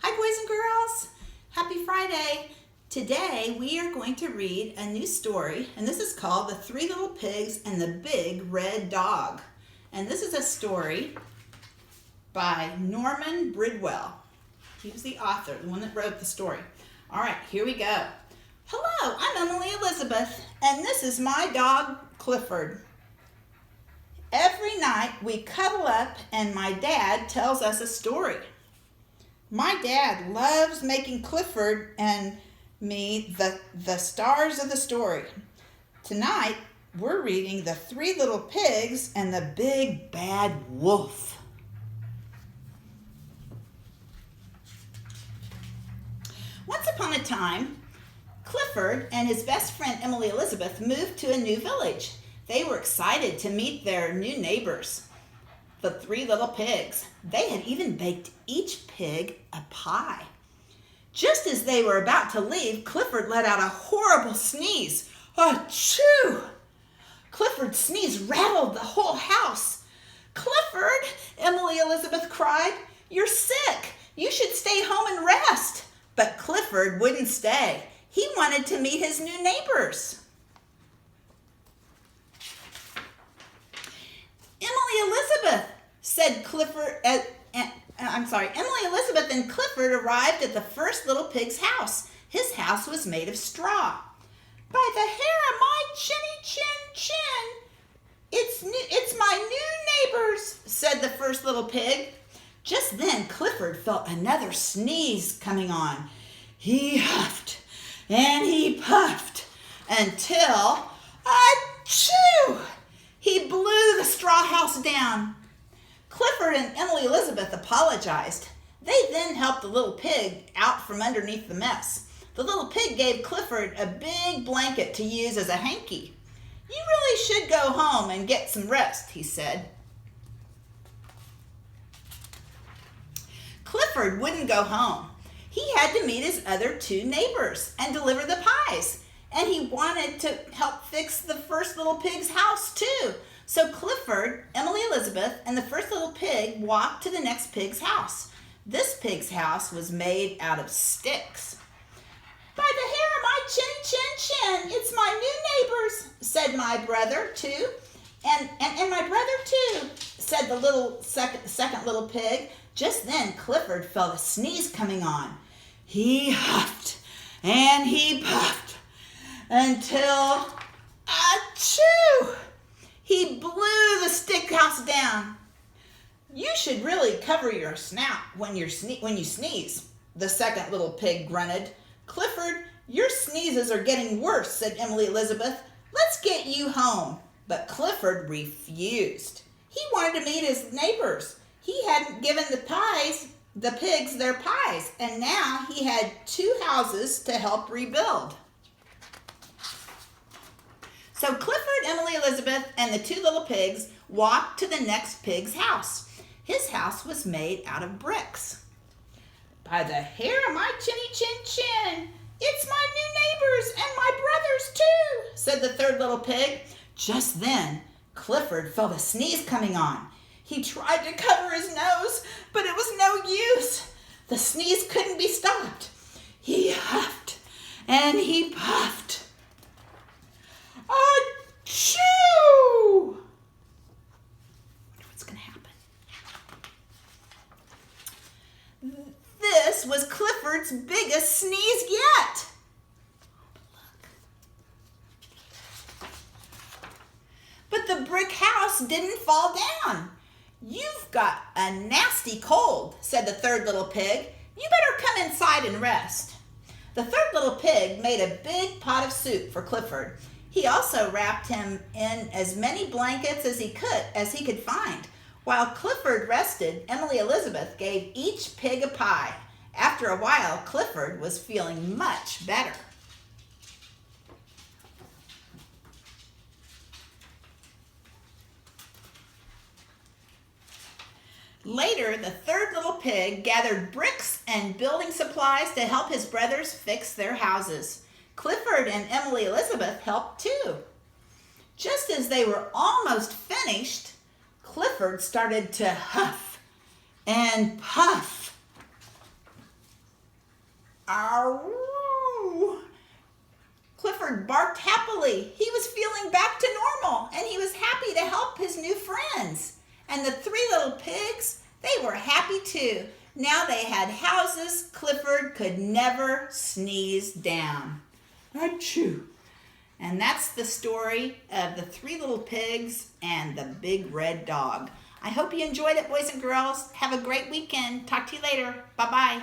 Hi boys and girls, happy Friday. Today we are going to read a new story, and this is called The Three Little Pigs and the Big Red Dog. And this is a story by Norman Bridwell. He was the author, the one that wrote the story. All right, here we go. Hello, I'm Emily Elizabeth, and this is my dog Clifford. Every night we cuddle up and my dad tells us a story. My dad loves making Clifford and me the stars of the story. Tonight, we're reading The Three Little Pigs and the Big Bad Wolf. Once upon a time, Clifford and his best friend Emily Elizabeth moved to a new village. They were excited to meet their new neighbors, the Three Little Pigs. They had even baked each pig a pie. Just as they were about to leave, Clifford let out a horrible sneeze. Achoo! Clifford's sneeze rattled the whole house. Clifford, Emily Elizabeth cried, "You're sick. You should stay home and rest." But Clifford wouldn't stay. He wanted to meet his new neighbors. Emily Elizabeth and Clifford arrived at the first little pig's house. His house was made of straw. "By the hair of my chin, it's my new neighbors," said the first little pig. Just then Clifford felt another sneeze coming on. He huffed and he puffed until, achoo! He blew the straw house down. Clifford and Emily Elizabeth apologized. They then helped the little pig out from underneath the mess. The little pig gave Clifford a big blanket to use as a hanky. "You really should go home and get some rest," he said. Clifford wouldn't go home. He had to meet his other two neighbors and deliver the pies. And he wanted to help fix the first little pig's house too. So Clifford, Emily Elizabeth, and the first little pig walked to the next pig's house. This pig's house was made out of sticks. "By the hair of my chin, it's my new neighbors," said my brother too. And my brother too, said the second little pig. Just then Clifford felt a sneeze coming on. He huffed and he puffed until, achoo! He blew the stick house down. "You should really cover your snout when you sneeze," the second little pig grunted. "Clifford, your sneezes are getting worse," said Emily Elizabeth. "Let's get you home." But Clifford refused. He wanted to meet his neighbors. He hadn't given the pigs their pies, and now he had two houses to help rebuild. So Clifford, Emily Elizabeth, and the two little pigs walked to the next pig's house. His house was made out of bricks. "By the hair of my chin, it's my new neighbors and my brothers too," said the third little pig. Just then Clifford felt a sneeze coming on. He tried to cover his nose, but it was no use. The sneeze couldn't be stopped. He huffed and he puffed. Achoo! Wonder what's going to happen. This was Clifford's biggest sneeze yet. But the brick house didn't fall down. "You've got a nasty cold," said the third little pig. "You better come inside and rest." The third little pig made a big pot of soup for Clifford. He also wrapped him in as many blankets as he could find. While Clifford rested, Emily Elizabeth gave each pig a pie. After a while, Clifford was feeling much better. Later, the third little pig gathered bricks and building supplies to help his brothers fix their houses. Clifford and Emily Elizabeth helped too. Just as they were almost finished, Clifford started to huff and puff. Ow! Clifford barked happily. He was feeling back to normal, and he was happy to help his new friends. And the three little pigs, they were happy too. Now they had houses Clifford could never sneeze down. Achoo! And that's the story of the three little pigs and the big red dog. I hope you enjoyed it, boys and girls. Have a great weekend. Talk to you later. Bye-bye.